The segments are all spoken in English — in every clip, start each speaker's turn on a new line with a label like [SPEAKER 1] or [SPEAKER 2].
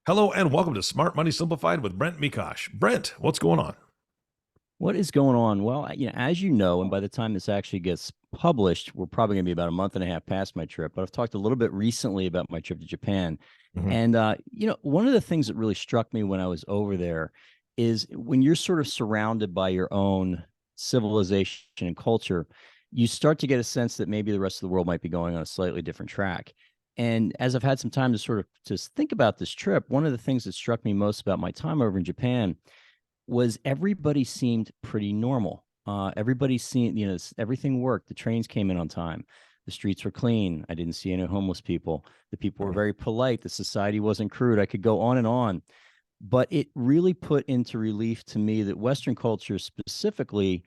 [SPEAKER 1] Hello and welcome to Smart Money Simplified with Brent Mekosh. Brent, what's going on?
[SPEAKER 2] What is going on? Well, as you know, and by the time this actually gets published, we're probably going to be about a month and a half past my trip. But I've talked a little bit recently about my trip to Japan.
[SPEAKER 1] Mhm.
[SPEAKER 2] And, one of the things that really struck me when I was over there is when you're sort of surrounded by your own civilization and culture, you start to get a sense that maybe the rest of the world might be going on a slightly different track. And as I've had some time to sort of just think about this trip, one of the things that struck me most about my time over in Japan was everybody seemed pretty normal. Everybody seemed, everything worked. The trains came in on time. The streets were clean. I didn't see any homeless people. The people were
[SPEAKER 1] Mhm.
[SPEAKER 2] very polite. The society wasn't crude. I could go on and on. But it really put into relief to me that Western culture specifically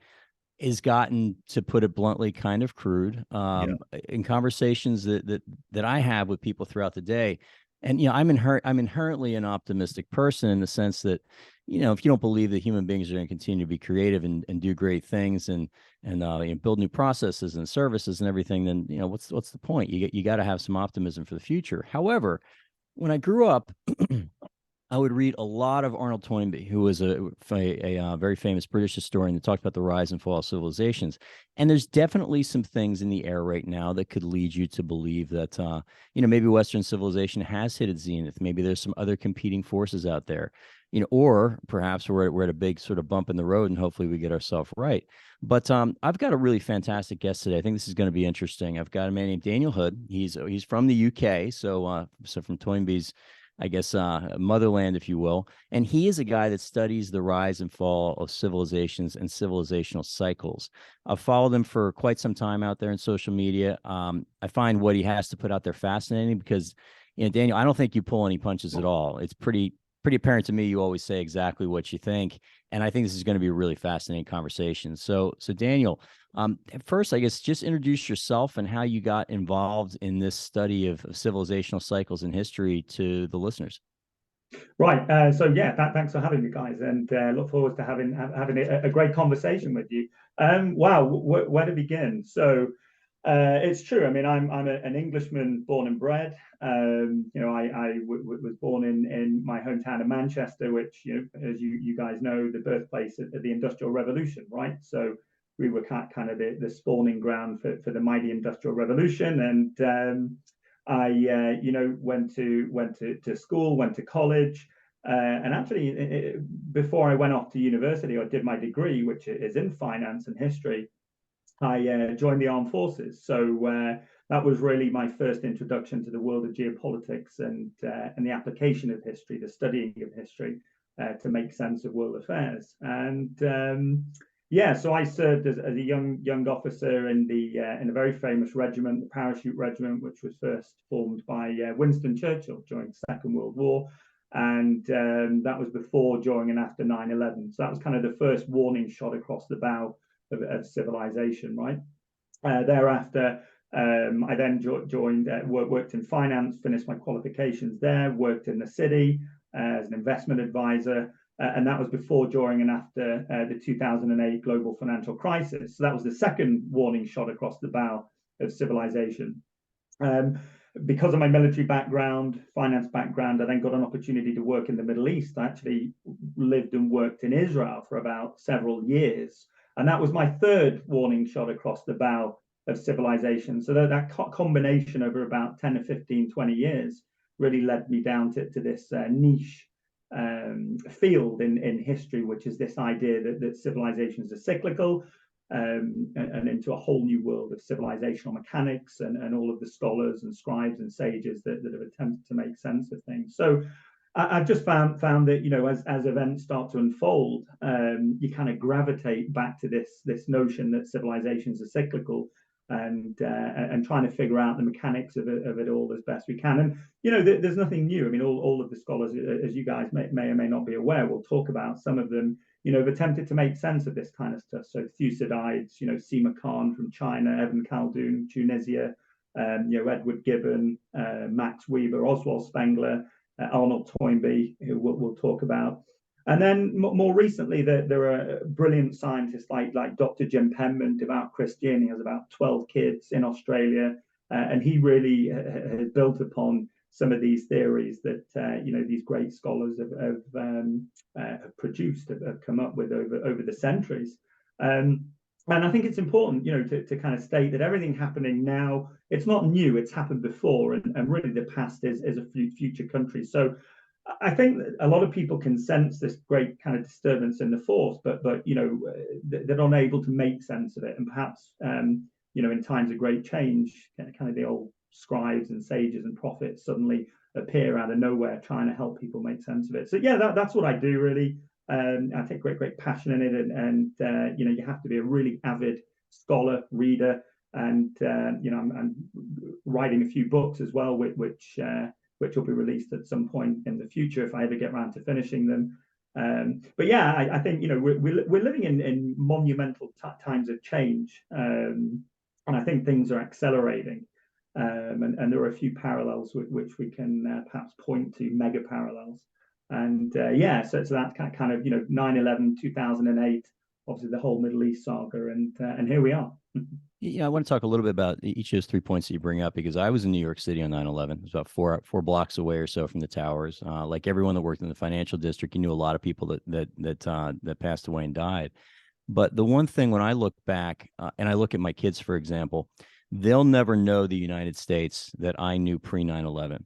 [SPEAKER 2] is gotten, to put it bluntly, kind of crude.
[SPEAKER 1] Yeah.
[SPEAKER 2] In conversations that I have with people throughout the day. And I'm inherently an optimistic person in the sense that, if you don't believe that human beings are going to continue to be creative and do great things and build new processes and services and everything, then what's the point? You got to have some optimism for the future. However, when I grew up, I would read a lot of Arnold Toynbee, who was a very famous British historian that talked about the rise and fall of civilizations. And there's definitely some things in the air right now that could lead you to believe that, maybe Western civilization has hit its zenith. Maybe there's some other competing forces out there, or perhaps we're at a big sort of bump in the road and hopefully we get ourselves right. But I've got a really fantastic guest today. I think this is going to be interesting. I've got a man named Daniel Hood. He's from the UK. So from Toynbee's, I guess, motherland, if you will. And he is a guy that studies the rise and fall of civilizations and civilizational cycles. I've followed him for quite some time out there in social media. I find what he has to put out there fascinating because, Daniel, I don't think you pull any punches at all. It's pretty apparent to me you always say exactly what you think. And I think this is going to be a really fascinating conversation. So Daniel, at first, I guess just introduce yourself and how you got involved in this study of civilizational cycles in history to the listeners.
[SPEAKER 3] Right. So yeah, thanks for having me, guys, and look forward to having a great conversation with you. Wow, where to begin? So it's true. I mean, I'm an Englishman born and bred. I was born in my hometown of Manchester, which, as you guys know, the birthplace of the Industrial Revolution, right? So we were kind of the spawning ground for the mighty Industrial Revolution, and I, went to school, went to college, and actually, before I went off to university, I did my degree, which is in finance and history. I joined the armed forces, so that was really my first introduction to the world of geopolitics and the application of history, the studying of history, to make sense of world affairs. And yeah, so I served as a young officer in a very famous regiment, the Parachute Regiment, which was first formed by Winston Churchill during the Second World War, and that was before, during, and after 9/11. So that was kind of the first warning shot across the bow of civilization, right? Thereafter, I then joined, worked in finance, finished my qualifications there, worked in the city as an investment advisor, and that was before, during, and after the 2008 global financial crisis. So that was the second warning shot across the bow of civilization. Because of my military background, finance background, I then got an opportunity to work in the Middle East. I actually lived and worked in Israel for about several years. And that was my third warning shot across the bow of civilization. So that combination over about 10 to 15, 20 years really led me down to this niche field in history, which is this idea that civilizations are cyclical, and into a whole new world of civilizational mechanics and all of the scholars and scribes and sages that have attempted to make sense of things. So I've just found that, as events start to unfold, you kind of gravitate back to this notion that civilizations are cyclical, and trying to figure out the mechanics of it all as best we can. And there's nothing new. I mean, all of the scholars, as you guys may or may not be aware, will talk about. Some of them, have attempted to make sense of this kind of stuff. So Thucydides, Sima Khan from China, Evan Khaldun, Tunisia, Edward Gibbon, Max Weber, Oswald Spengler, Arnold Toynbee, who we'll talk about. And then more recently, there are brilliant scientists like Dr. Jim Penman, devout Christian. He has about 12 kids in Australia. and he really has built upon some of these theories that these great scholars have produced, have come up with over the centuries. And I think it's important, to kind of state that everything happening now, it's not new, it's happened before, and really the past is a future country. So I think that a lot of people can sense this great kind of disturbance in the force, but they're unable to make sense of it. And perhaps in times of great change, kind of the old scribes and sages and prophets suddenly appear out of nowhere, trying to help people make sense of it. So yeah, that's what I do really. I take great passion in it, and you have to be a really avid scholar, reader, and I'm writing a few books as well, which will be released at some point in the future if I ever get around to finishing them. But yeah, I think we're living in monumental times of change, and I think things are accelerating, and there are a few parallels which we can perhaps point to, mega parallels. And so that kind of 9/11, 2008, obviously the whole Middle East saga, and here we are.
[SPEAKER 2] Yeah, I want to talk a little bit about each of those 3 points that you bring up, because I was in New York City on 9/11. It was about four blocks away or so from the towers. Like everyone that worked in the financial district, you knew a lot of people that passed away and died. But the one thing, when I look back and I look at my kids, for example, they'll never know the United States that I knew pre 9/11.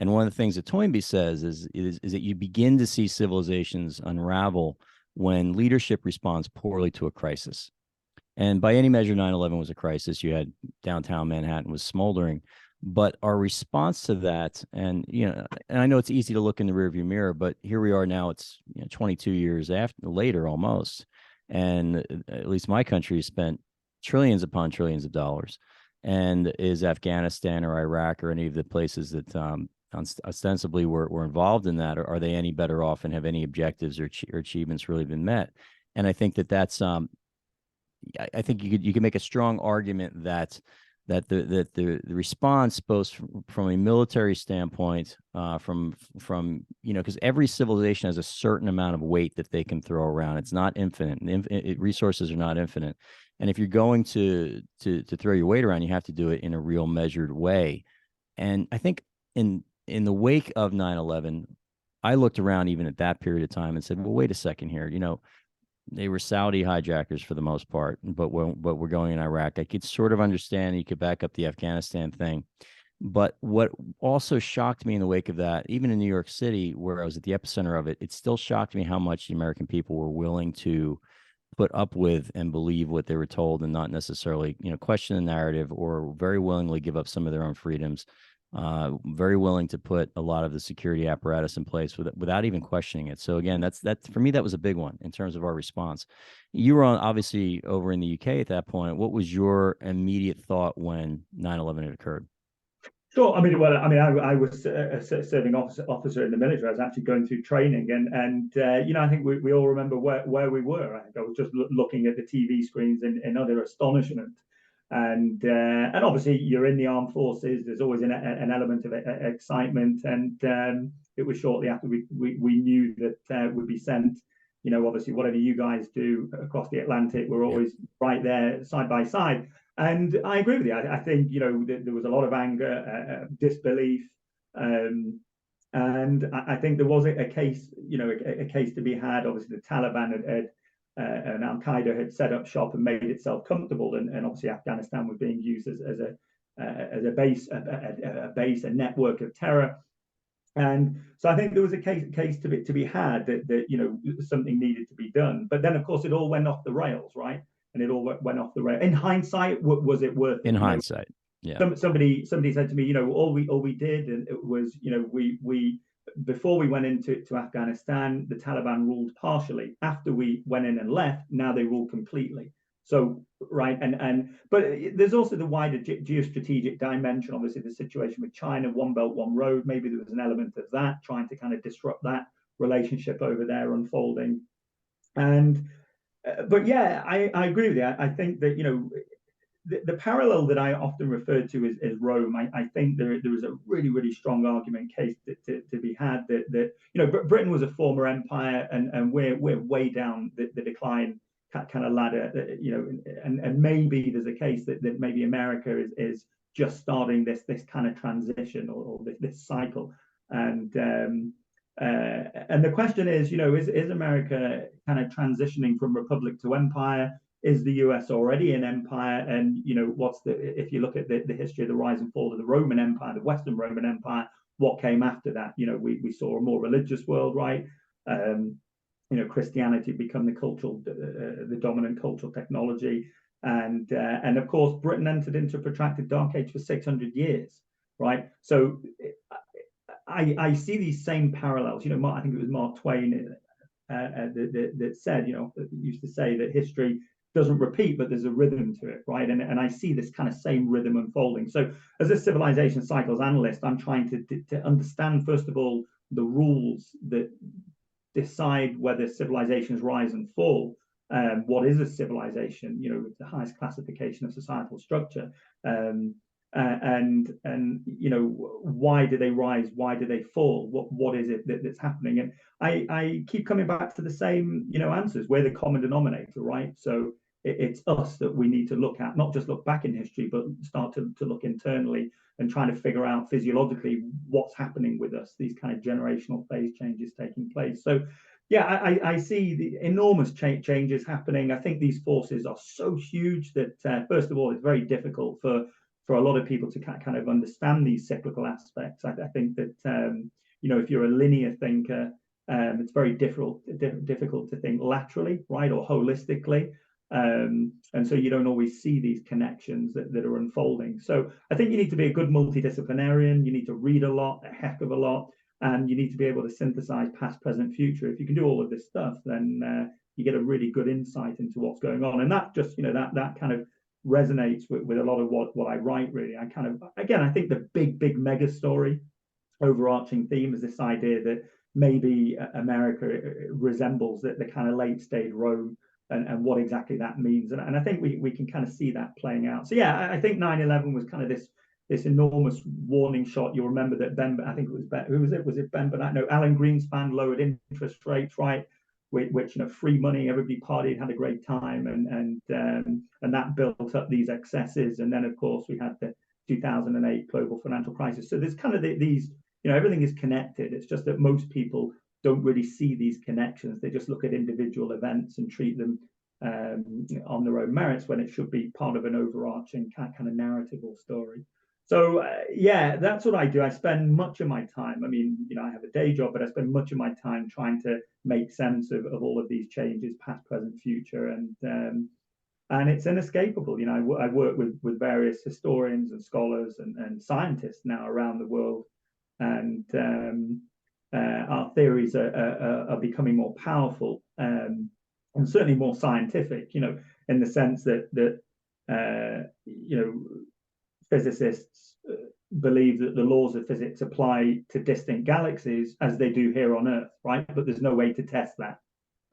[SPEAKER 2] And one of the things that Toynbee says is that you begin to see civilizations unravel when leadership responds poorly to a crisis. And by any measure, 9/11 was a crisis. You had downtown Manhattan was smoldering, but our response to that, and I know it's easy to look in the rearview mirror, but here we are now. It's 22 years later almost, and at least my country has spent trillions upon trillions of dollars. And is Afghanistan or Iraq or any of the places that ostensibly were involved in that, or are they any better off, and have any objectives or achievements really been met? And I think that's I think you could make a strong argument that the response, both from a military standpoint, from because every civilization has a certain amount of weight that they can throw around. It's not infinite. Resources are not infinite, and if you're going to throw your weight around, you have to do it in a real measured way. And I think in the wake of 9/11, I looked around even at that period of time and said, well, wait a second here. They were Saudi hijackers for the most part, but we're going in Iraq. I could sort of understand. You could back up the Afghanistan thing. But what also shocked me in the wake of that, even in New York City, where I was at the epicenter of it, it still shocked me how much the American people were willing to put up with and believe what they were told, and not necessarily, question the narrative, or very willingly give up some of their own freedoms. Very willing to put a lot of the security apparatus in place without even questioning it. So again, that's for me, that was a big one in terms of our response. You were obviously over in the UK at that point. What was your immediate thought when 9/11 had occurred?
[SPEAKER 3] Sure. I was a serving officer in the military. I was actually going through training, and I think we all remember where we were. I think I was just looking at the TV screens in utter astonishment. And obviously you're in the armed forces. There's always an element of excitement, and it was shortly after we knew that we'd be sent. Obviously whatever you guys do across the Atlantic, we're always right there side by side. And I agree with you. I think there was a lot of anger, disbelief, and I think there was a case, a case to be had. Obviously the Taliban and Al Qaeda had set up shop and made itself comfortable, and obviously Afghanistan was being used as a base, a network of terror. And so I think there was a case to be had that something needed to be done. But then of course it all went off the rails, right? And it all went off the rails. In hindsight, was it worth it?
[SPEAKER 2] In hindsight, yeah.
[SPEAKER 3] Somebody said to me, all we did, and it was, we before we went into Afghanistan, the Taliban ruled partially. After we went in and left, now they rule completely. So, right, but there's also the wider geostrategic dimension. Obviously, the situation with China, one belt, one road. Maybe there was an element of that, trying to kind of disrupt that relationship over there unfolding. And but yeah, I agree with you. I think that the parallel that I often refer to is Rome. I think there is a really strong argument case to be had that Britain was a former empire, and we're way down the decline kind of ladder, and maybe there's a case that maybe America is just starting this kind of transition or this cycle. And the question is, is America kind of transitioning from republic to empire? Is the US already an empire? And if you look at the history of the rise and fall of the Roman Empire, the Western Roman Empire, what came after that? We saw a more religious world, right? Christianity become the dominant cultural technology, and of course Britain entered into a protracted dark age for 600 years, right? So I see these same parallels. I think it was Mark Twain that said, used to say that history doesn't repeat, but there's a rhythm to it, right? And I see this kind of same rhythm unfolding. So as a civilization cycles analyst, I'm trying to understand, first of all, the rules that decide whether civilizations rise and fall. What is a civilization? The highest classification of societal structure. And why do they rise? Why do they fall? What is it that's happening? And I keep coming back to the same answers. We're the common denominator, right? So it's us that we need to look at, not just look back in history, but start to look internally and trying to figure out physiologically what's happening with us, these kind of generational phase changes taking place. So yeah, I see the enormous changes happening. I think these forces are so huge that first of all, it's very difficult for a lot of people to kind of understand these cyclical aspects. I think that if you're a linear thinker, it's very difficult to think laterally, right, or holistically. And so you don't always see these connections that are unfolding. So I think you need to be a good multidisciplinarian. You need to read a lot, a heck of a lot, and you need to be able to synthesize past, present, future. If you can do all of this stuff, then you get a really good insight into what's going on. And that just, that kind of resonates with a lot of what I write, really. I kind of, again, I think the big mega story, overarching theme is this idea that maybe America resembles the kind of late stage Rome, and what exactly that means. And I think we can kind of see that playing out. So yeah, I think 9/11 was kind of this enormous warning shot. You'll remember that Ben, I think it was Ben, who was it? Was it Ben Bernanke? No, Alan Greenspan lowered interest rates, right? Which free money, everybody partied, had a great time, and that built up these excesses. And then of course we had the 2008 global financial crisis. So there's kind of these, everything is connected. It's just that most people don't really see these connections. They just look at individual events and treat them on their own merits, when it should be part of an overarching kind of narrative or story. So yeah, that's what I do. I spend much of my time, I have a day job, but I spend much of my time trying to make sense of all of these changes, past, present, future, and it's inescapable. I work with various historians and scholars and scientists now around the world, and our theories are becoming more powerful, and certainly more scientific, in the sense that physicists believe that the laws of physics apply to distant galaxies as they do here on Earth, right? But there's no way to test that.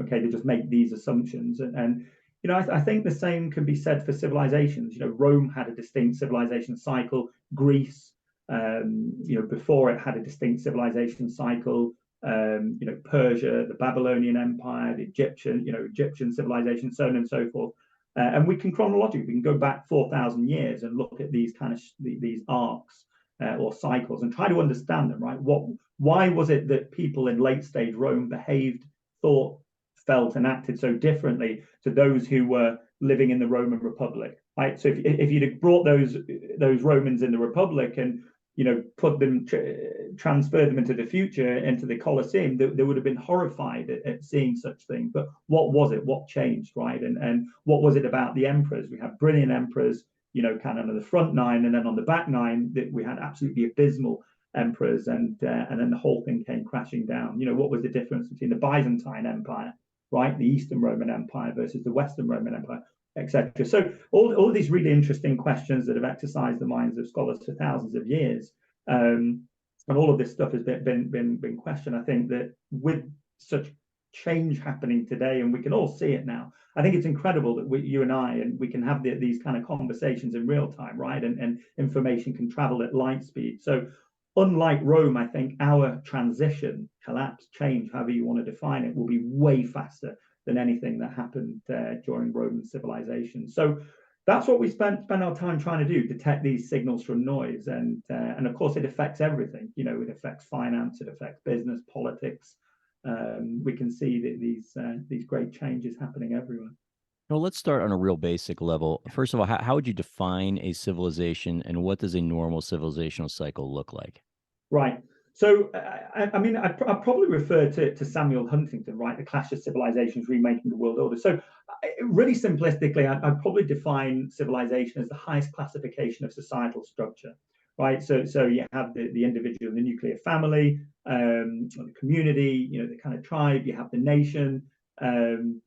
[SPEAKER 3] Okay, they just make these assumptions, and I think the same can be said for civilizations. Rome had a distinct civilization cycle. Greece, before it had a distinct civilization cycle. Persia, the Babylonian Empire, the Egyptian civilization, so on and so forth. And we can chronologically, we can go back 4,000 years and look at these kind of these arcs or cycles and try to understand them, right? Why was it that people in late stage Rome behaved, thought, felt, and acted so differently to those who were living in the Roman Republic, right? So if you'd have brought those Romans in the Republic and put them, transferred them into the future, into the Colosseum, they would have been horrified at seeing such things. But what was it? What changed, right? And what was it about the emperors? We have brilliant emperors, kind of on the front nine, and then on the back nine, that we had absolutely abysmal emperors, and then the whole thing came crashing down. What was the difference between the Byzantine Empire, right, the Eastern Roman Empire, versus the Western Roman Empire, etc. So all of these really interesting questions that have exercised the minds of scholars for thousands of years, and all of this stuff has been questioned. I think that with such change happening today, and we can all see it now, I think it's incredible that you and I, and we can have these kind of conversations in real time, right? And information can travel at light speed. So unlike Rome, I think our transition, collapse, change, however you want to define it, will be way faster than anything that happened during Roman civilization. So that's what we spend our time trying to do, detect these signals from noise. And of course, it affects everything. You know, it affects finance, it affects business, politics. We can see that these great changes happening everywhere.
[SPEAKER 2] Well, let's start on a real basic level. First of all, how would you define a civilization, and what does a normal civilizational cycle look like?
[SPEAKER 3] Right. So, I mean, I probably refer to Samuel Huntington, right? The Clash of Civilizations, Remaking the World Order. So, really simplistically, I'd probably define civilization as the highest classification of societal structure, right? So you have the individual, the nuclear family, the community, you know, the kind of tribe. You have the nation, and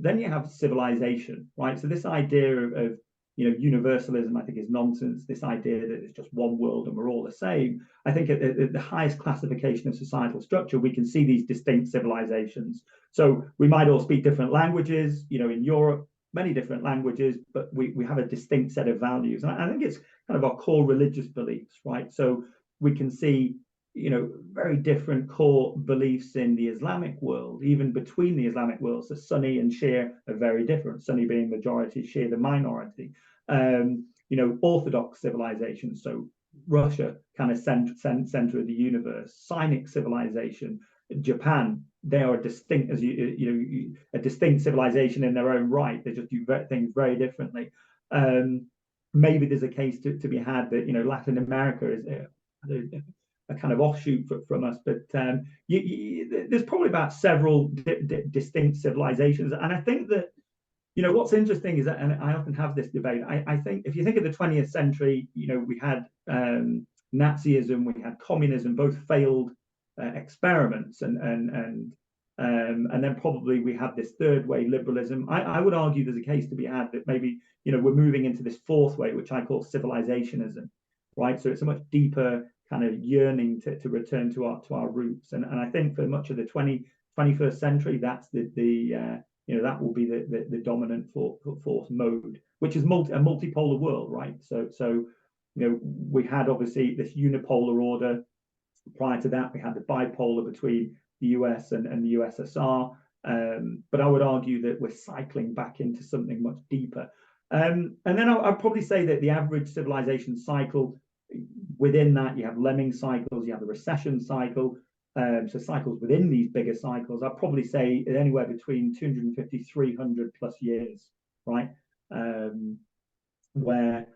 [SPEAKER 3] then you have civilization, right? So this idea of you know, universalism, I think, is nonsense. This idea that it's just one world and we're all the same. I think at the highest classification of societal structure, we can see these distinct civilizations. So we might all speak different languages, you know, in Europe, many different languages, but we have a distinct set of values. And I think it's kind of our core religious beliefs, right? So we can see, you know, very different core beliefs in the Islamic world, even between the Islamic worlds. The Sunni and Shia are very different, Sunni being majority, Shia the minority. You know, Orthodox civilizations, so Russia, kind of center of the universe, Sinic civilization, Japan, they are a distinct, as a distinct civilization in their own right. They just do things very differently. Maybe there's a case to be had that, you know, Latin America is a kind of offshoot from us, but there's probably about several distinct civilizations. And I think that, you know, what's interesting is that, and I often have this debate, I think if you think of the 20th century, you know, we had Nazism, we had communism, both failed experiments, and then probably we had this third way, liberalism. I would argue there's a case to be had that maybe, you know, we're moving into this fourth way, which I call civilizationism, right? So it's a much deeper kind of yearning to return to our roots. And I think for much of the 21st century, that's you know, that will be the dominant force mode, which is a multipolar world, right? So you know, we had obviously this unipolar order. Prior to that, we had the bipolar between the US and the USSR. But I would argue that we're cycling back into something much deeper. And then I'd probably say that the average civilization cycle, within that, you have lemming cycles, you have the recession cycle. So cycles within these bigger cycles, I'd probably say anywhere between 250, 300 plus years, right? Where,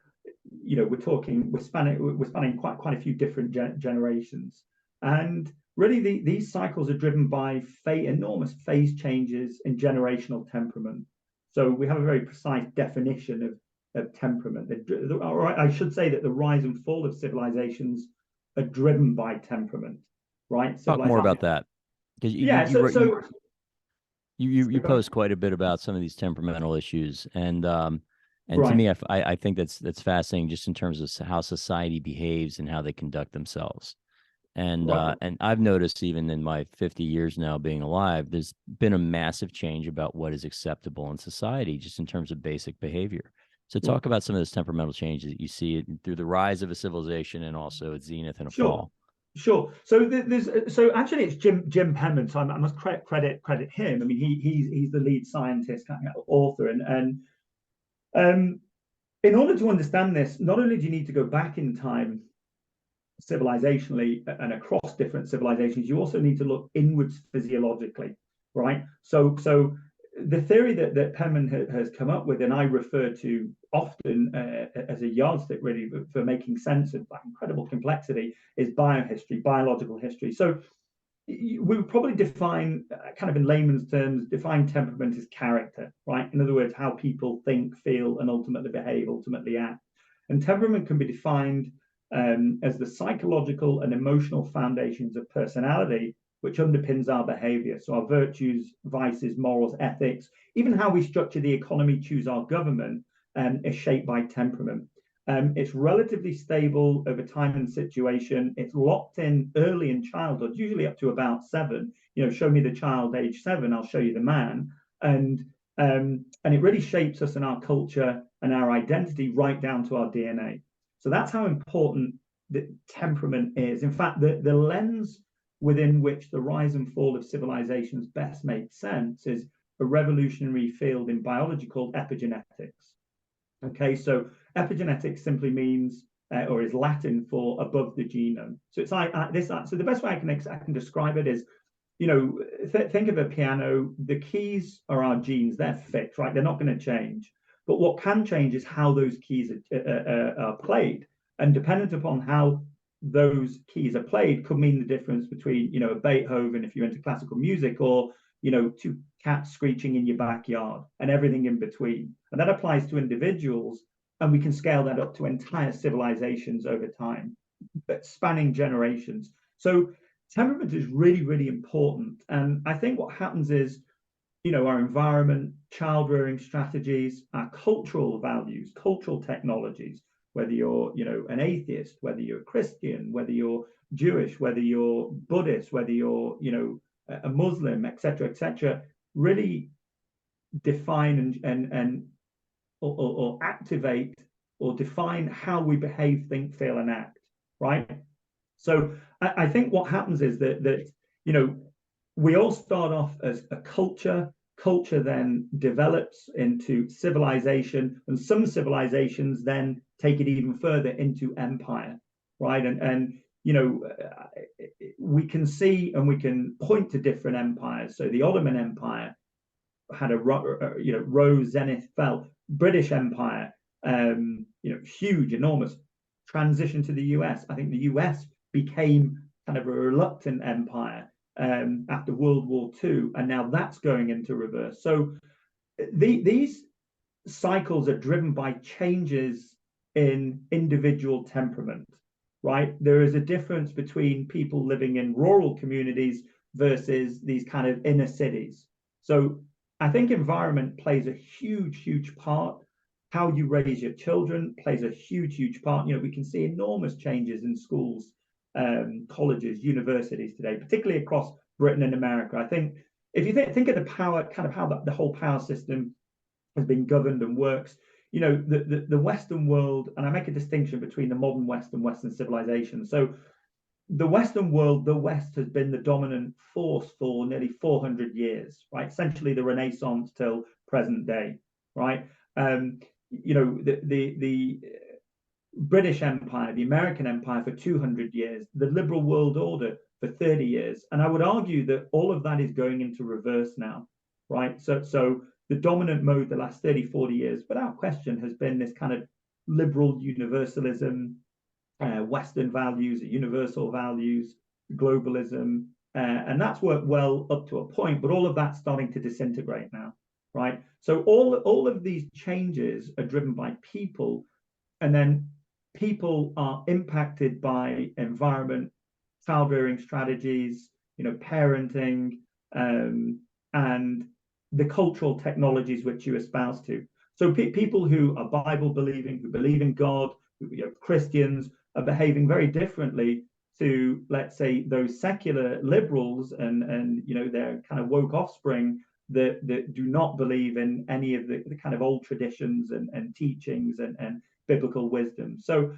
[SPEAKER 3] you know, we're spanning quite a few different generations. And really these cycles are driven by enormous phase changes in generational temperament. So we have a very precise definition of temperament. Or I should say that the rise and fall of civilizations are driven by temperament. Right.
[SPEAKER 2] Talk more about that, because you post quite a bit about some of these temperamental issues, and to me, I think that's fascinating, just in terms of how society behaves and how they conduct themselves. And I've noticed, even in my 50 years now being alive, there's been a massive change about what is acceptable in society, just in terms of basic behavior. So talk about some of those temperamental changes that you see through the rise of a civilization and also its zenith and a fall.
[SPEAKER 3] Sure. So so actually it's Jim Penman. So I must credit him. I mean, he's the lead scientist, author, and in order to understand this, not only do you need to go back in time civilizationally and across different civilizations, you also need to look inwards physiologically, right? So the theory that Penman has come up with, and I refer to often as a yardstick really for making sense of that incredible complexity, is biohistory, biological history. So we would probably define, kind of in layman's terms, define temperament as character, right? In other words, how people think, feel, and ultimately behave, ultimately act. And temperament can be defined as the psychological and emotional foundations of personality, which underpins our behavior. So our virtues, vices, morals, ethics, even how we structure the economy, choose our government, is shaped by temperament. It's relatively stable over time and situation. It's locked in early in childhood, usually up to about 7. You know, show me the child age 7, I'll show you the man. And it really shapes us in our culture and our identity right down to our DNA. So that's how important the temperament is. In fact, the lens within which the rise and fall of civilizations best makes sense is a revolutionary field in biology called epigenetics. Okay, so epigenetics simply means or is Latin for above the genome. So it's like this. So the best way I can describe it is, you know, think of a piano. The keys are our genes; they're fixed, right? They're not going to change. But what can change is how those keys are played, and dependent upon how those keys are played, could mean the difference between, you know, a Beethoven if you're into classical music, or, you know, two cats screeching in your backyard, and everything in between. And that applies to individuals, and we can scale that up to entire civilizations over time, but spanning generations. So temperament is really, really important. And I think what happens is, you know, our environment, child rearing strategies, our cultural values, cultural technologies, whether you're, you know, an atheist, whether you're a Christian, whether you're Jewish, whether you're Buddhist, whether you're, you know, a Muslim, etc., really define and or activate or define how we behave, think, feel, and act, right? So I think what happens is that you know, we all start off as a culture. Culture then develops into civilization, and some civilizations then take it even further into empire, right? And you know, we can see and we can point to different empires. So the Ottoman Empire had a you know, rose, zenith, fell. British Empire, you know, huge, enormous. Transition to the US. I think the US became kind of a reluctant empire after World War II, and now that's going into reverse. So these cycles are driven by changes in individual temperament, right? There is a difference between people living in rural communities versus these kind of inner cities. So I think environment plays a huge, huge part. How you raise your children plays a huge, huge part. You know, we can see enormous changes in schools, colleges, universities today, particularly across Britain and America. I think if you think of the power, kind of how the whole power system has been governed and works, you know, the Western world, and I make a distinction between the modern West and Western civilization. So the Western world, the West has been the dominant force for nearly 400 years, right? Essentially the Renaissance till present day, right? You know, the British Empire, the American Empire for 200 years, the liberal world order for 30 years. And I would argue that all of that is going into reverse now, right? So the dominant mode the last 30, 40 years, without question, has been this kind of liberal universalism, Western values, universal values, globalism, and that's worked well up to a point, but all of that's starting to disintegrate now, right? So all of these changes are driven by people, and then people are impacted by environment, child rearing strategies, you know, parenting, and the cultural technologies which you espouse to. So people who are Bible believing, who believe in God, who, you know, Christians, are behaving very differently to, let's say, those secular liberals and you know, their kind of woke offspring that do not believe in any of the kind of old traditions and teachings and biblical wisdom. So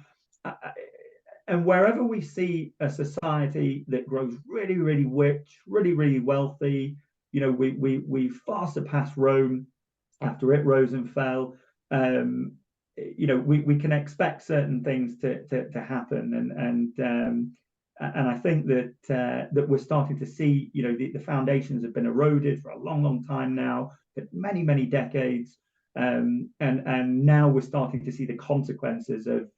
[SPEAKER 3] and wherever we see a society that grows really, really rich, really, really wealthy, you know, we far surpass Rome after it rose and fell. You know, we can expect certain things to happen, and I think that that we're starting to see, you know, the foundations have been eroded for a long, long time now, for many, many decades, and now we're starting to see the consequences of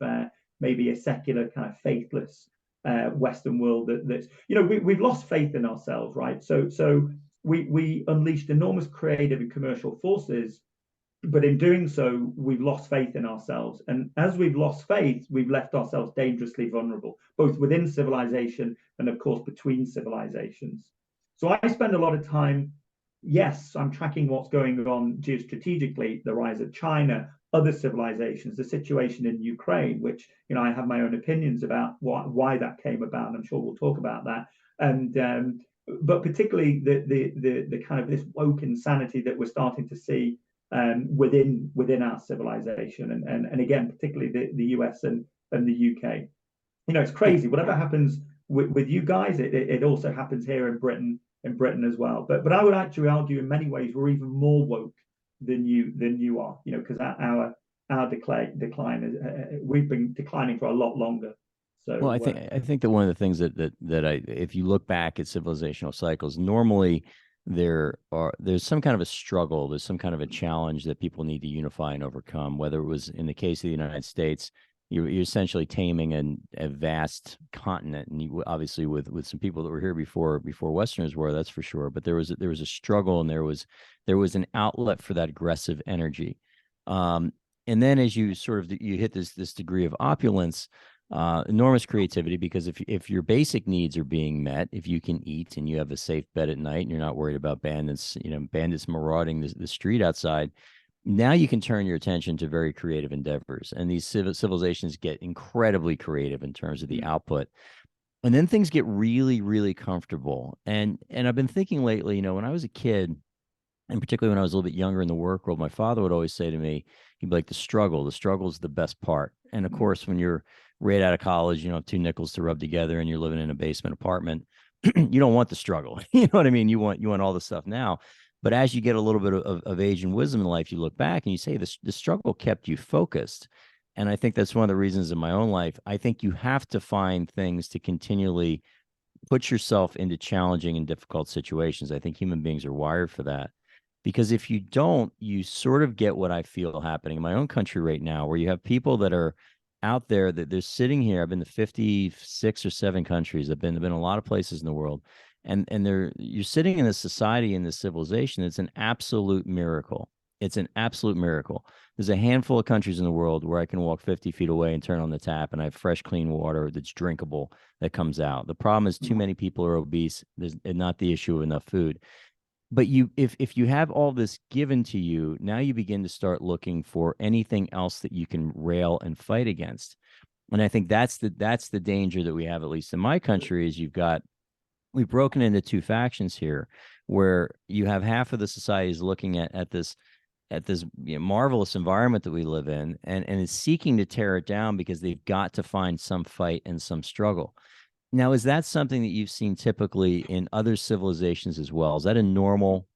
[SPEAKER 3] maybe a secular kind of faithless Western world that's, you know, we've lost faith in ourselves, right? So we unleashed enormous creative and commercial forces, but in doing so, we've lost faith in ourselves. And as we've lost faith, we've left ourselves dangerously vulnerable, both within civilization and, of course, between civilizations. So I spend a lot of time, yes, I'm tracking what's going on geostrategically, the rise of China, other civilizations, the situation in Ukraine, which, you know, I have my own opinions about why that came about. And I'm sure we'll talk about that. And but particularly the kind of this woke insanity that we're starting to see within our civilization, and again, particularly the US and the UK. You know, it's crazy. Whatever happens with you guys, it also happens here in Britain as well. But I would actually argue in many ways we're even more woke than you are. You know, because our decline is we've been declining for a lot longer. So
[SPEAKER 2] well, I think that one of the things that if you look back at civilizational cycles, normally there's some kind of a struggle, there's some kind of a challenge that people need to unify and overcome. Whether it was in the case of the United States, you're essentially taming a vast continent, and you, obviously with some people that were here before Westerners were, that's for sure. But there was a struggle, and there was an outlet for that aggressive energy. And then as you sort of you hit this degree of opulence, enormous creativity, because if your basic needs are being met, if you can eat and you have a safe bed at night and you're not worried about bandits marauding the street outside, now you can turn your attention to very creative endeavors. And these civilizations get incredibly creative in terms of the output. And then things get really, really comfortable. And I've been thinking lately, when I was a kid, and particularly when I was a little bit younger in the work world, my father would always say to me, he'd be like, the struggle is the best part. And of course, when you're right out of college, have 2 nickels to rub together and you're living in a basement apartment, you don't want the struggle. You know what I mean? You want all the stuff now. But as you get a little bit of age and wisdom in life, you look back and you say the struggle kept you focused. And I think that's one of the reasons in my own life, I think you have to find things to continually put yourself into challenging and difficult situations. I think human beings are wired for that. Because if you don't, you sort of get what I feel happening in my own country right now, where you have people that are out there that they're sitting here. I've been to 56 or 7 countries. I've been a lot of places in the world. And you're sitting in this society, in this civilization. It's an absolute miracle. It's an absolute miracle. There's a handful of countries in the world where I can walk 50 feet away and turn on the tap and I have fresh, clean water that's drinkable that comes out. The problem is too many people are obese. There's not the issue of enough food. But if you have all this given to you, now you begin to start looking for anything else that you can rail and fight against. And I think that's the danger that we have, at least in my country, is we've broken into 2 factions here, where you have half of the society is looking at this marvelous environment that we live in, and is seeking to tear it down because they've got to find some fight and some struggle. Now, is that something that you've seen typically in other civilizations as well? Is that a normal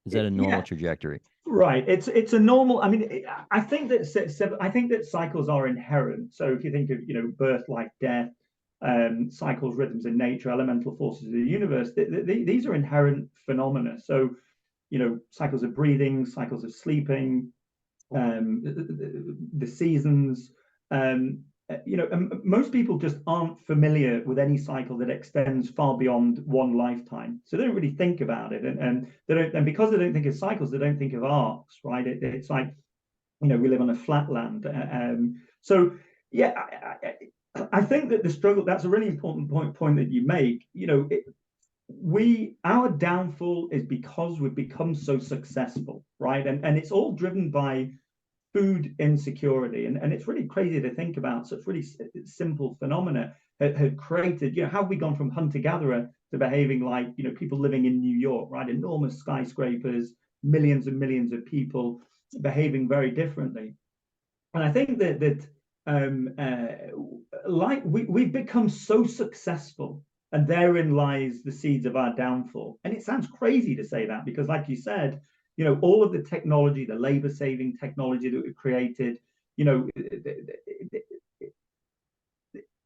[SPEAKER 2] trajectory?
[SPEAKER 3] Right. It's a normal. I mean, I think that cycles are inherent. So if you think of birth, life, death, cycles, rhythms in nature, elemental forces of the universe, these are inherent phenomena. So cycles of breathing, cycles of sleeping, the seasons. Most people just aren't familiar with any cycle that extends far beyond one lifetime, so they don't really think about it, and they don't. And because they don't think of cycles, they don't think of arcs, right? It's like, we live on a flat land. So yeah, I think that the struggle. That's a really important point that you make. Our downfall is because we've become so successful, right? And it's all driven by food insecurity, and it's really crazy to think about such really simple phenomena had created. How have we gone from hunter-gatherer to behaving like people living in New York, right? Enormous skyscrapers, millions and millions of people behaving very differently. And I think that we've become so successful, and therein lies the seeds of our downfall. And it sounds crazy to say that, because like you said, all of the technology, the labor-saving technology that we've created,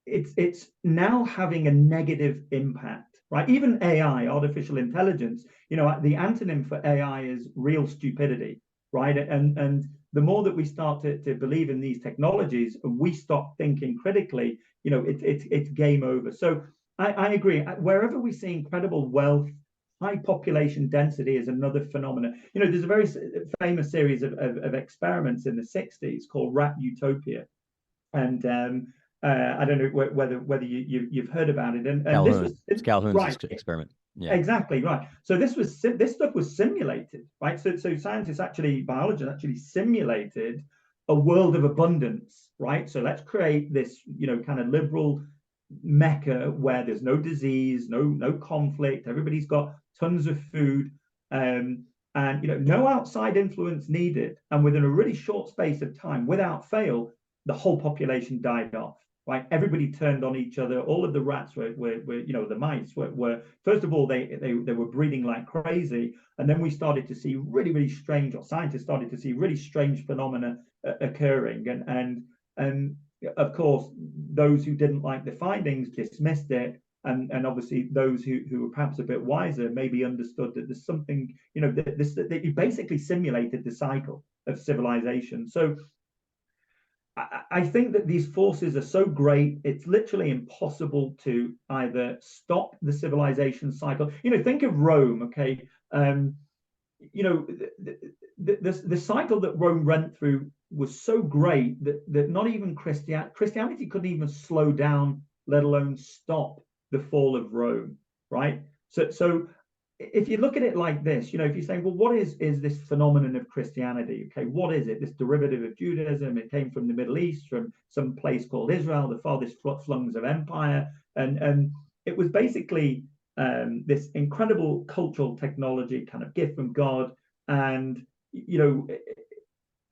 [SPEAKER 3] it's now having a negative impact, right? Even AI, artificial intelligence, the antonym for AI is real stupidity, right? And the more that we start to believe in these technologies, and we stop thinking critically, it's game over. So I agree. Wherever we see incredible wealth, high population density is another phenomenon. There's a very famous series of experiments in the 60s called Rat Utopia, and I don't know whether you've heard about it. And
[SPEAKER 2] it's Calhoun's
[SPEAKER 3] right,
[SPEAKER 2] experiment. Yeah,
[SPEAKER 3] exactly right. So this stuff was simulated, right? So scientists biologists actually simulated a world of abundance, right? So let's create this kind of liberal mecca where there's no disease, no conflict, everybody's got tons of food, and no outside influence needed. And within a really short space of time, without fail, the whole population died off, right? Everybody turned on each other. All of the rats were the mice were first of all, they were breeding like crazy. And then we started to see really, really strange, or scientists started to see really strange phenomena occurring, and of course those who didn't like the findings dismissed it, and obviously those who were perhaps a bit wiser maybe understood that there's something, you know, that you basically simulated the cycle of civilization. So I think that these forces are so great, it's literally impossible to either stop the civilization cycle. You know, think of Rome, okay? You know, the cycle that Rome went through was so great that not even Christianity couldn't even slow down, let alone stop the fall of Rome, right? So if you look at it like this, you know, if you're saying, well, what is this phenomenon of Christianity? Okay, what is it? This derivative of Judaism. It came from the Middle East, from some place called Israel, the farthest flungs of empire, and it was basically this incredible cultural technology, kind of gift from God. And you know,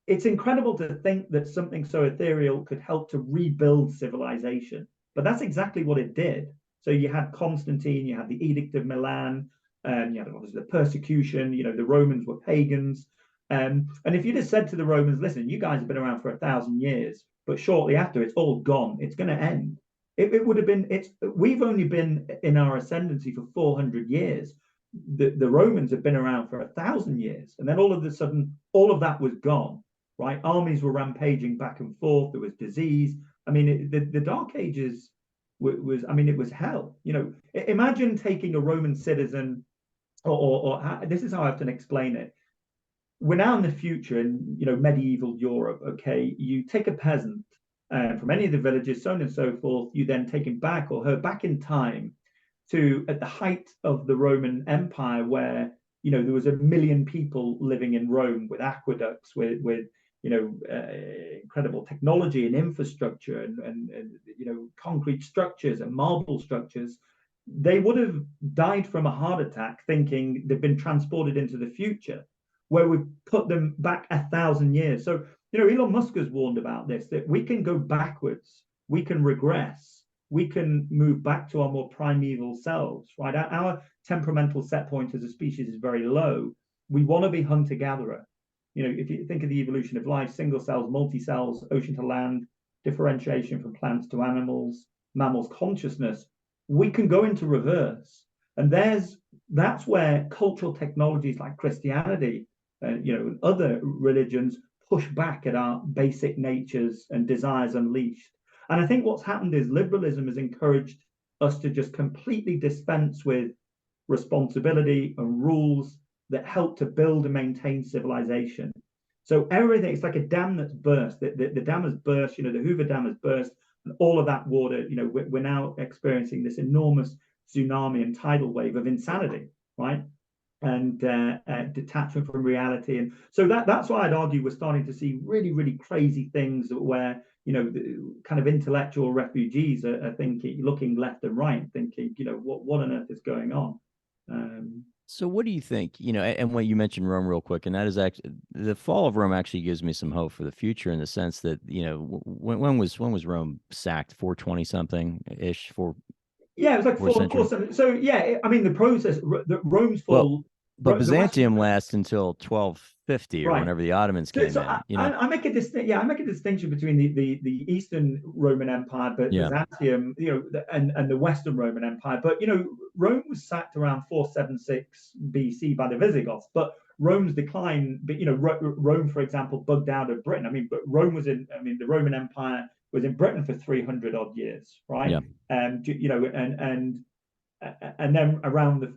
[SPEAKER 3] it's incredible to think that something so ethereal could help to rebuild civilization. But that's exactly what it did. So you had Constantine, you had the Edict of Milan. You know, obviously the persecution, you know, the Romans were pagans. And if you'd have said to the Romans, listen, you guys have been around for 1,000 years, but shortly after it's all gone, it's going to end. It would have been, we've only been in our ascendancy for 400 years. The Romans have been around for 1,000 years. And then all of a sudden, all of that was gone, right? Armies were rampaging back and forth. There was disease. I mean, the Dark Ages was, I mean, it was hell. You know, imagine taking a Roman citizen, or this is how I often explain it. We're now in the future in, you know, medieval Europe. Okay, you take a peasant from any of the villages, so on and so forth. You then take him back or her back in time to at the height of the Roman Empire, where, you know, there was 1 million people living in Rome with aqueducts, with you know, incredible technology and infrastructure, and you know, concrete structures and marble structures. They would have died from a heart attack thinking they've been transported into the future, where we put them back 1,000 years. So, you know, Elon Musk has warned about this, that we can go backwards, we can regress, we can move back to our more primeval selves, right? Our temperamental set point as a species is very low. We want to be hunter-gatherer. You know, if you think of the evolution of life, single cells, multi-cells, ocean to land, differentiation from plants to animals, mammals' consciousness, we can go into reverse. And that's where cultural technologies like Christianity, you know, and other religions push back at our basic natures and desires unleashed. And I think what's happened is liberalism has encouraged us to just completely dispense with responsibility and rules that help to build and maintain civilization. So everything, it's like a dam that's burst. The dam has burst, you know, the Hoover Dam has burst, and all of that water, you know, we're now experiencing this enormous tsunami and tidal wave of insanity, right? And detachment from reality. And so that's why I'd argue we're starting to see really, really crazy things where, you know, the kind of intellectual refugees are thinking, looking left and right, thinking, you know, what on earth is going on?
[SPEAKER 2] So what do you think, you know, and when you mentioned Rome real quick, and that is actually, the fall of Rome actually gives me some hope for the future, in the sense that, you know, when was Rome sacked? 420 something ish,
[SPEAKER 3] yeah, it was like 4 so yeah, I mean, the process, Rome's fall.
[SPEAKER 2] But Byzantium lasts until 1250 or
[SPEAKER 3] right,
[SPEAKER 2] whenever the Ottomans came in. You know,
[SPEAKER 3] I make a distinction between the Eastern Roman Empire, but
[SPEAKER 2] yeah,
[SPEAKER 3] Byzantium, you know, and the Western Roman Empire. But you know, Rome was sacked around 476 BC by the Visigoths. But Rome's decline, but you know, Rome, for example, bugged out of Britain. I mean, but Rome was in. I mean, the Roman Empire was in Britain for 300 odd years, right?
[SPEAKER 2] yeah.
[SPEAKER 3] You know, and then around the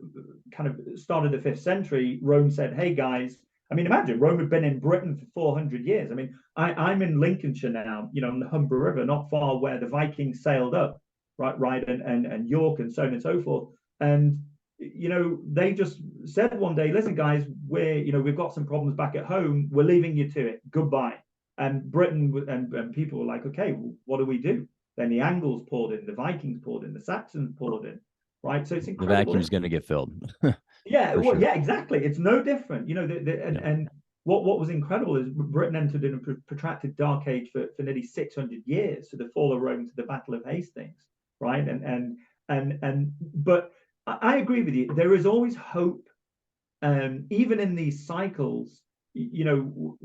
[SPEAKER 3] kind of start of the 5th century, Rome said, hey guys, I mean, imagine Rome had been in Britain for 400 years. I mean, I'm in Lincolnshire now, you know, on the Humber River, not far where the Vikings sailed up, right, and York and so on and so forth. And, you know, they just said one day, listen, guys, we've got some problems back at home. We're leaving you to it. Goodbye. And Britain and people were like, okay, well, what do we do? Then the Angles poured in, the Vikings poured in, the Saxons poured in. Right, so it's incredible.
[SPEAKER 2] The vacuum's going to get filled.
[SPEAKER 3] Yeah, well,
[SPEAKER 2] sure.
[SPEAKER 3] Yeah, exactly. It's no different, you know. And what was incredible is Britain entered in a protracted dark age for nearly 600 years, to the fall of Rome, to the Battle of Hastings, right? But I agree with you. There is always hope, even in these cycles. You know,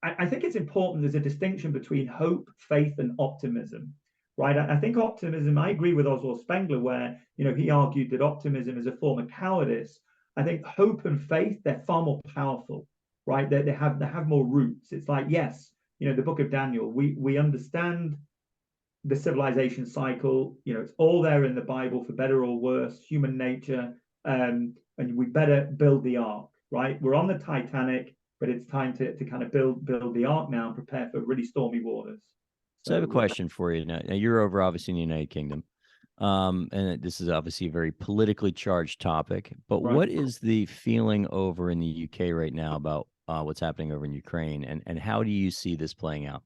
[SPEAKER 3] I think it's important. There's a distinction between hope, faith, and optimism, right? I think optimism. I agree with Oswald Spengler, where he argued that optimism is a form of cowardice. I think hope and faith, they're far more powerful, right? They have more roots. It's like, yes, the Book of Daniel. We understand the civilization cycle. It's all there in the Bible, for better or worse, human nature, and we better build the ark, right? We're on the Titanic, but it's time to kind of build the ark now and prepare for really stormy waters.
[SPEAKER 2] So I have a question for you. Now you're over obviously in the United Kingdom, and this is obviously a very politically charged topic. But
[SPEAKER 3] Right.
[SPEAKER 2] what is the feeling over in the UK right now about what's happening over in Ukraine, and how do you see this playing out?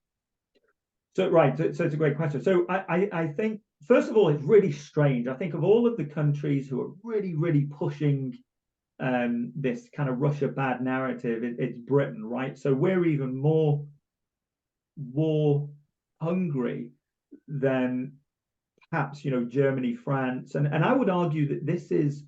[SPEAKER 3] So right, so it's a great question. So I think, first of all, it's really strange. I think of all of the countries who are really pushing this kind of Russia bad narrative, it's Britain, right? So we're even more war hungry than perhaps Germany, France, and I would argue that this is.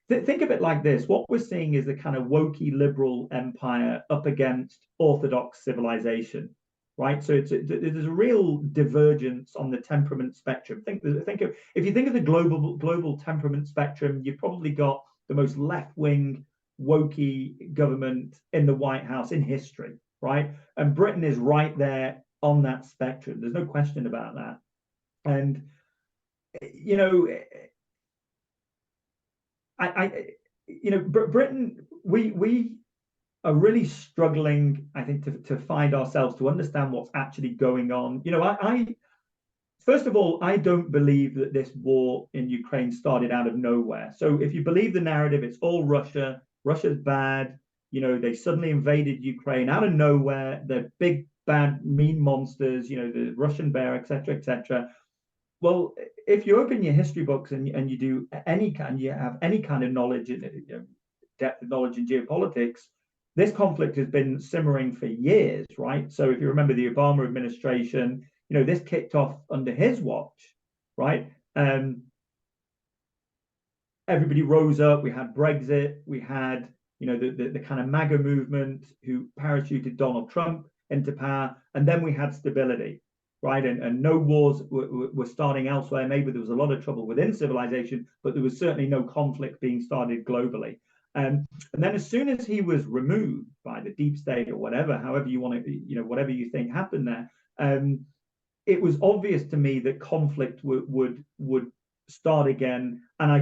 [SPEAKER 3] Think of it like this: what we're seeing is a kind of wokey liberal empire up against orthodox civilization, right? So there's a real divergence on the temperament spectrum. Think of, if you think of the global temperament spectrum, you've probably got the most left-wing wokey government in the White House in history, right? And Britain is right there on that spectrum. There's no question about that. And Britain, we are really struggling, I think, to find ourselves, to understand what's actually going on. First of all, I don't believe that this war in Ukraine started out of nowhere. So if you believe the narrative, it's all Russia. Russia's bad. They suddenly invaded Ukraine out of nowhere. They're big, bad, mean monsters, the Russian bear, etc., etc. Well, if you open your history books and you do you have any kind of knowledge, depth of knowledge in geopolitics, this conflict has been simmering for years, right? So if you remember the Obama administration, this kicked off under his watch, right? Everybody rose up. We had Brexit. We had, the kind of MAGA movement who parachuted Donald Trump into power, and then we had stability, right? And no wars were starting elsewhere. Maybe there was a lot of trouble within civilization, but there was certainly no conflict being started globally. And then as soon as he was removed by the deep state or whatever, however you want to, whatever you think happened there, it was obvious to me that conflict would start again. And I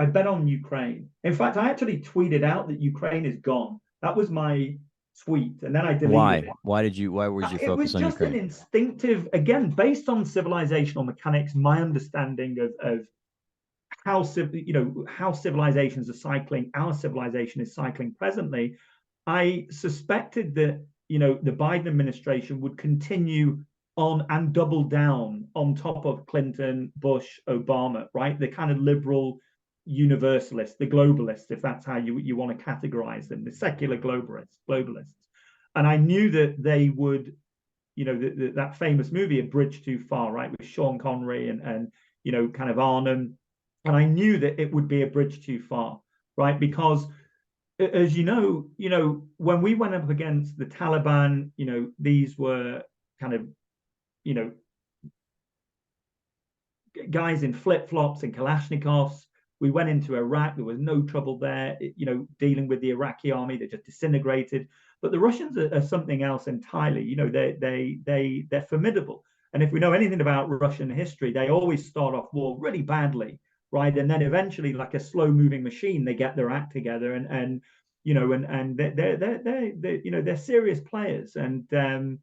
[SPEAKER 3] bet on Ukraine. In fact, I actually tweeted out that Ukraine is gone. That was my tweet, and then I deleted it.
[SPEAKER 2] Why was your focus on Ukraine? It was
[SPEAKER 3] just an instinctive, again, based on civilizational mechanics, my understanding of how civilizations are cycling. Our civilization is cycling presently. I suspected that the Biden administration would continue on and double down on top of Clinton, Bush, Obama, right? The kind of liberal universalists, the globalists, if that's how you want to categorize them, the secular globalists. And I knew that they would, that famous movie, A Bridge Too Far, right, with Sean Connery and kind of Arnhem. And I knew that it would be a bridge too far, right? Because as you know, when we went up against the Taliban, these were kind of, guys in flip-flops and Kalashnikovs. We went into Iraq. There was no trouble there, dealing with the Iraqi army. They just disintegrated. But the Russians are something else entirely. They're formidable. And if we know anything about Russian history, they always start off war really badly, right? And then eventually, like a slow-moving machine, they get their act together, and they're serious players. And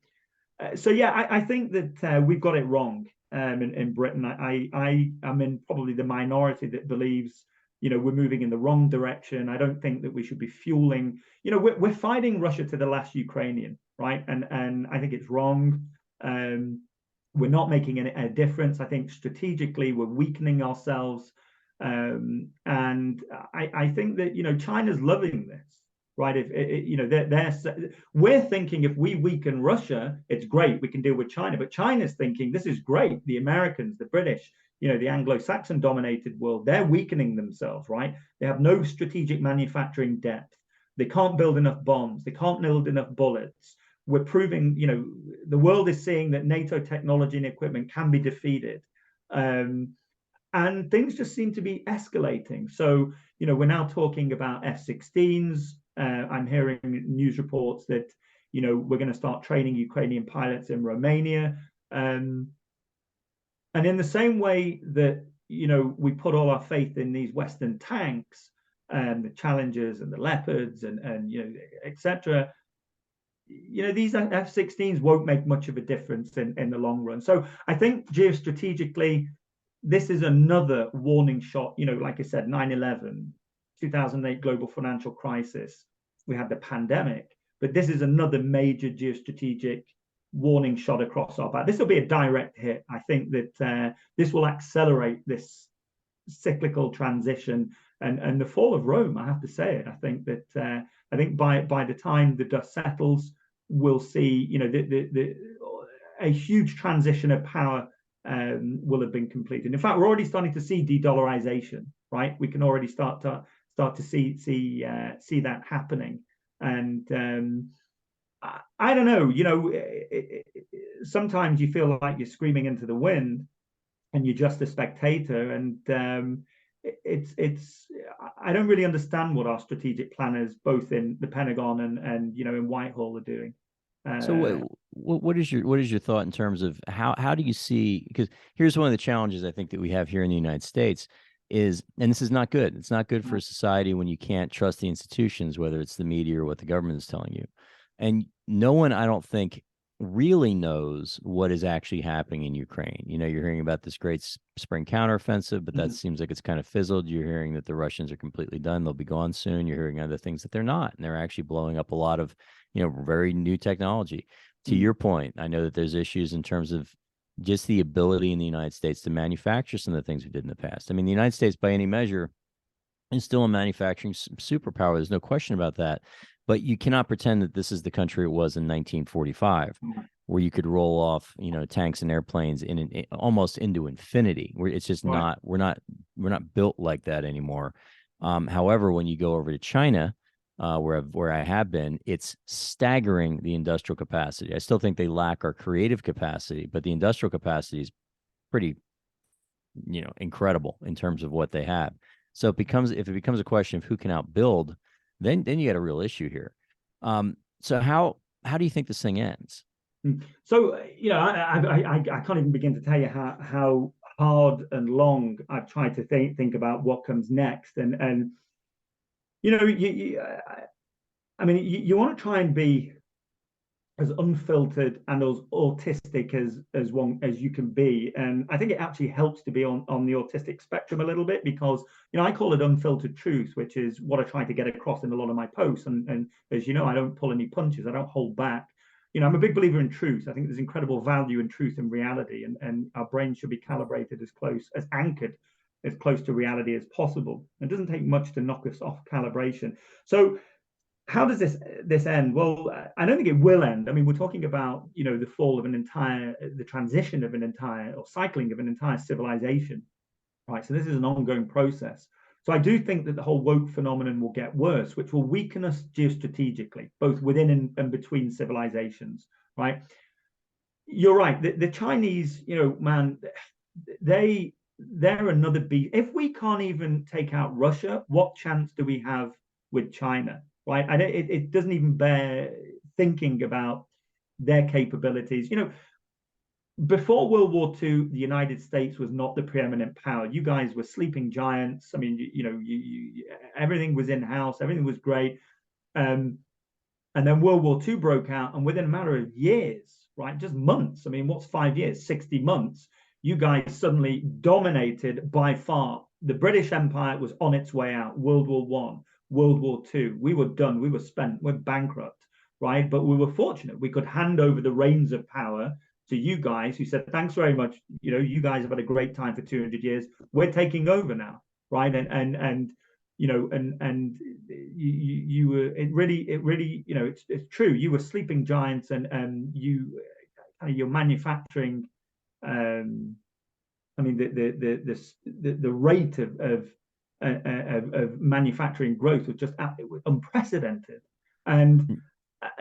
[SPEAKER 3] so yeah, I think that we've got it wrong in Britain. I am in probably the minority that believes we're moving in the wrong direction. I don't think that we should be fueling. We're fighting Russia to the last Ukrainian, right? And I think it's wrong. We're not making a difference. I think strategically we're weakening ourselves, and I think that China's loving this. Right, we're thinking if we weaken Russia, it's great. We can deal with China, but China's thinking this is great. The Americans, the British, the Anglo-Saxon dominated world, they're weakening themselves. Right, they have no strategic manufacturing depth. They can't build enough bombs. They can't build enough bullets. we're proving, the world is seeing that NATO technology and equipment can be defeated. And things just seem to be escalating. So, we're now talking about F-16s. I'm hearing news reports that, we're going to start training Ukrainian pilots in Romania. And in the same way that, we put all our faith in these Western tanks and the Challengers and the Leopards and etc., these F-16s won't make much of a difference in the long run. So I think geostrategically, this is another warning shot. Like I said, 9/11, 2008 global financial crisis, we had the pandemic, but this is another major geostrategic warning shot across our back. This will be a direct hit. I think that this will accelerate this cyclical transition and the fall of Rome. I have to say it. I think that by the time the dust settles, we'll see a huge transition of power will have been completed. In fact, we're already starting to see de-dollarization, right? We can already start to see that happening. And I don't know, sometimes you feel like you're screaming into the wind and you're just a spectator. And I don't really understand what our strategic planners, both in the Pentagon and in Whitehall, are doing.
[SPEAKER 2] So what is your thought in terms of how do you see, because here's one of the challenges I think that we have here in the United States is, and this is not good. It's not good for society when you can't trust the institutions, whether it's the media or what the government is telling you. And no one, I don't think, really knows what is actually happening in Ukraine. You're hearing about this great spring counteroffensive, but that seems like it's kind of fizzled. You're hearing that the Russians are completely done. They'll be gone soon. You're hearing other things that they're not, and they're actually blowing up a lot of, very new technology. To your point, I know that there's issues in terms of just the ability in the United States to manufacture some of the things we did in the past. I mean, the United States, by any measure, is still a manufacturing superpower. There's no question about that. But you cannot pretend that this is the country it was in 1945, where you could roll off, tanks and airplanes in almost into infinity. Where it's just not, we're not built like that anymore. However, when you go over to China, where I have been, it's staggering, the industrial capacity. I still think they lack our creative capacity, but the industrial capacity is pretty, incredible in terms of what they have. So if it becomes a question of who can outbuild, then you got a real issue here. So how do you think this thing ends?
[SPEAKER 3] So I can't even begin to tell you how hard and long I've tried to think about what comes next, and you want to try and be as unfiltered and as autistic as you can be. And I think it actually helps to be on the autistic spectrum a little bit, because I call it unfiltered truth, which is what I try to get across in a lot of my posts. And as you know, I don't pull any punches, I don't hold back. I'm a big believer in truth. I think there's incredible value in truth and reality, and our brain should be calibrated anchored as close to reality as possible. It doesn't take much to knock us off calibration. So how does this end? Well, I don't think it will end. I mean, we're talking about, the fall of the transition of an entire, or cycling of an entire civilization, right? So this is an ongoing process. So I do think that the whole woke phenomenon will get worse, which will weaken us geostrategically, both within and between civilizations, right? You're right. The Chinese, man, they're another beast. If we can't even take out Russia, what chance do we have with China? Right? It doesn't even bear thinking about their capabilities. Before World War II, the United States was not the preeminent power. You guys were sleeping giants. I mean, everything was in-house, everything was great. And then World War II broke out, and within a matter of years, right, just months, I mean, what's 5 years, 60 months, you guys suddenly dominated by far. The British Empire was on its way out. World War I, World War II, we were done, we were spent, we're bankrupt, right? But we were fortunate. We could hand over the reins of power to you guys, who said, thanks very much. You guys have had a great time for 200 years. We're taking over now, right? And you were, it really, it's true. You were sleeping giants, and your manufacturing, I mean, the rate of manufacturing growth was just unprecedented. And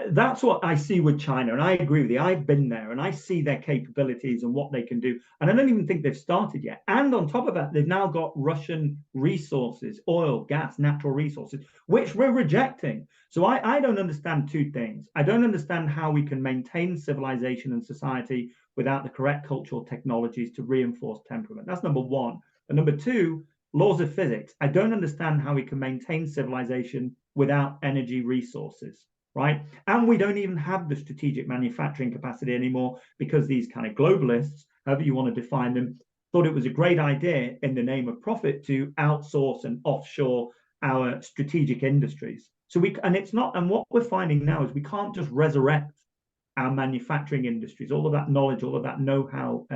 [SPEAKER 3] that's what I see with China, and I agree with you. I've been there, and I see their capabilities and what they can do. And I don't even think they've started yet. And on top of that, they've now got Russian resources, oil, gas, natural resources, which we're rejecting. So I don't understand two things. I don't understand how we can maintain civilization and society without the correct cultural technologies to reinforce temperament. That's number one. And number two, laws of physics. I don't understand how we can maintain civilization without energy resources, right? And we don't even have the strategic manufacturing capacity anymore because these kind of globalists, however you want to define them, thought it was a great idea in the name of profit to outsource and offshore our strategic industries. So it's not, and what we're finding now is we can't just resurrect our manufacturing industries. All of that knowledge, all of that know-how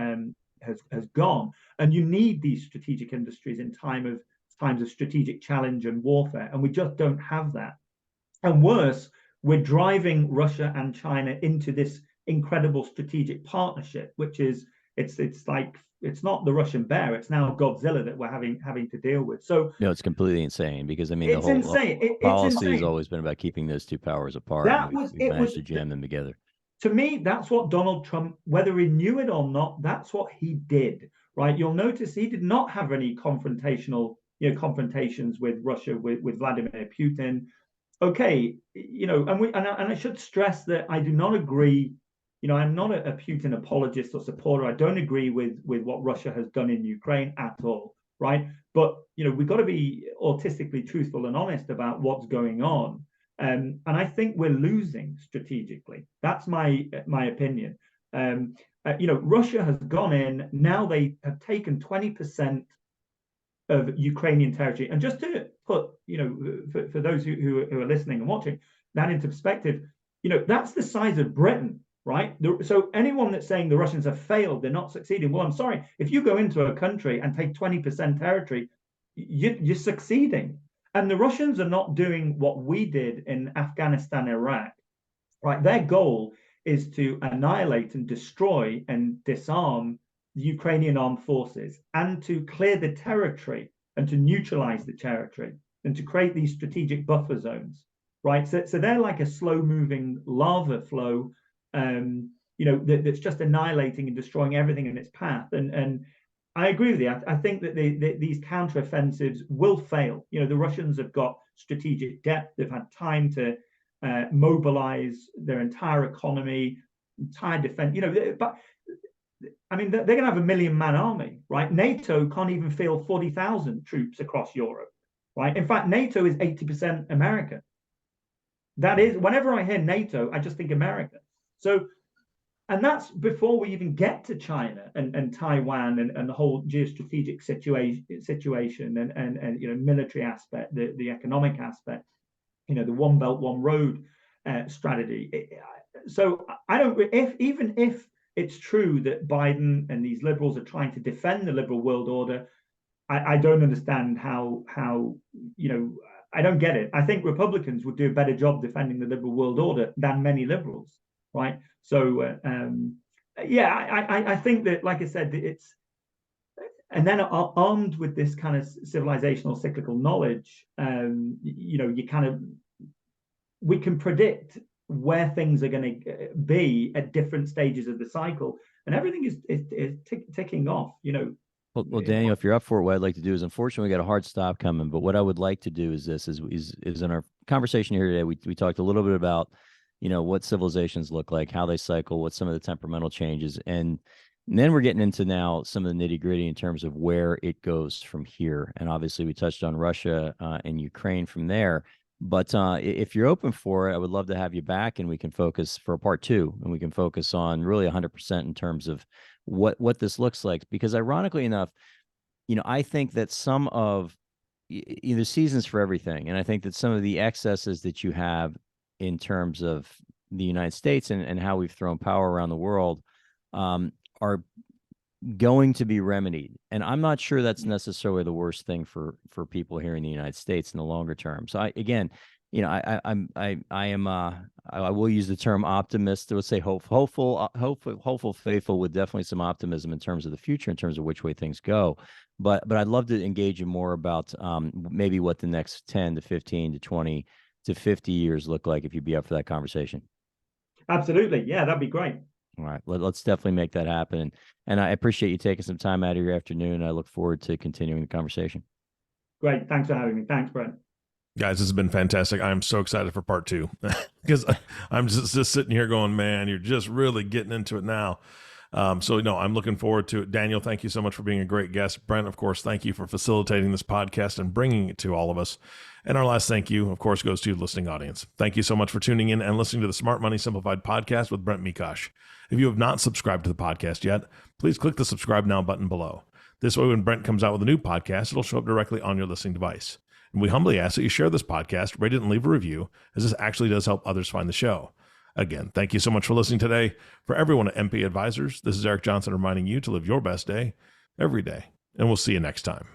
[SPEAKER 3] has gone, and you need these strategic industries in times of strategic challenge and warfare, and we just don't have that. And worse, we're driving Russia and China into this incredible strategic partnership, which is it's like it's not the Russian bear, it's now Godzilla that we're having to deal with. So
[SPEAKER 2] no, it's completely insane because I mean the
[SPEAKER 3] it's
[SPEAKER 2] whole
[SPEAKER 3] insane.
[SPEAKER 2] policy has always been about keeping those two powers apart.
[SPEAKER 3] That
[SPEAKER 2] And
[SPEAKER 3] was
[SPEAKER 2] we've
[SPEAKER 3] it
[SPEAKER 2] managed
[SPEAKER 3] was
[SPEAKER 2] to jam them together.
[SPEAKER 3] To me, that's what Donald Trump, whether he knew it or not, that's what he did, right? You'll notice he did not have any confrontations with Russia, with Vladimir Putin. Okay, and I should stress that I do not agree. I'm not a Putin apologist or supporter. I don't agree with what Russia has done in Ukraine at all, right? But we've got to be autistically truthful and honest about what's going on. And I think we're losing strategically. That's my opinion. Russia has gone in. Now they have taken 20% of Ukrainian territory. And just to put, for those who are listening and watching that into perspective, that's the size of Britain, right? So anyone that's saying the Russians have failed, they're not succeeding. Well, I'm sorry. If you go into a country and take 20% territory, you're succeeding. And the Russians are not doing what we did in Afghanistan, Iraq, right? Their goal is to annihilate and destroy and disarm the Ukrainian armed forces and to clear the territory and to neutralize the territory and to create these strategic buffer zones, right? So they're like a slow-moving lava flow, that's just annihilating and destroying everything in its path. And I agree with you. I think that these counteroffensives will fail. The Russians have got strategic depth. They've had time to mobilize their entire economy, entire defense. But I mean, they're going to have a 1 million-man army, right? NATO can't even field 40,000 troops across Europe, right? In fact, NATO is 80% American. That is, whenever I hear NATO, I just think America. So. And that's before we even get to China and Taiwan and the whole geostrategic situation and military aspect, the economic aspect, the One Belt, One Road strategy. So I don't, even if it's true that Biden and these liberals are trying to defend the liberal world order, I don't understand how I don't get it. I think Republicans would do a better job defending the liberal world order than many liberals. Right. So, I think that, like I said, and then armed with this kind of civilizational cyclical knowledge, we can predict where things are going to be at different stages of the cycle, and everything is ticking off.
[SPEAKER 2] Well, Daniel, if you're up for it, what I'd like to do is, unfortunately, we got a hard stop coming, but what I would like to do is this: is in our conversation here today, we talked a little bit about what civilizations look like, how they cycle, what some of the temperamental changes. And then we're getting into now some of the nitty gritty in terms of where it goes from here. And obviously we touched on Russia and Ukraine from there. But if you're open for it, I would love to have you back and we can focus for part 2 and we can focus on really 100% in terms of what this looks like. Because ironically enough, I think that some of there's seasons for everything. And I think that some of the excesses that you have in terms of the United States and how we've thrown power around the world are going to be remedied. And I'm not sure that's necessarily the worst thing for people here in the United States in the longer term. So I will use the term optimist. I would say hopeful, faithful, with definitely some optimism in terms of the future, in terms of which way things go. But I'd love to engage you more about maybe what the next 10 to 15 to 20 to 50 years look like if you'd be up for that conversation?
[SPEAKER 3] Absolutely. Yeah, that'd be great.
[SPEAKER 2] All right. Let's definitely make that happen. And I appreciate you taking some time out of your afternoon. I look forward to continuing the conversation.
[SPEAKER 3] Great. Thanks for having me. Thanks, Brent.
[SPEAKER 1] Guys, this has been fantastic. I'm so excited for part 2 because I'm just sitting here going, man, you're just really getting into it now. So, I'm looking forward to it. Daniel, thank you so much for being a great guest. Brent, of course, thank you for facilitating this podcast and bringing it to all of us. And our last thank you, of course, goes to the listening audience. Thank you so much for tuning in and listening to the Smart Money Simplified podcast with Brent Mekosh. If you have not subscribed to the podcast yet, please click the subscribe now button below. This way, when Brent comes out with a new podcast, it'll show up directly on your listening device. And we humbly ask that you share this podcast, rate it, and leave a review, as this actually does help others find the show. Again, thank you so much for listening today. For everyone at MP Advisors, this is Eric Johnson reminding you to live your best day every day. And we'll see you next time.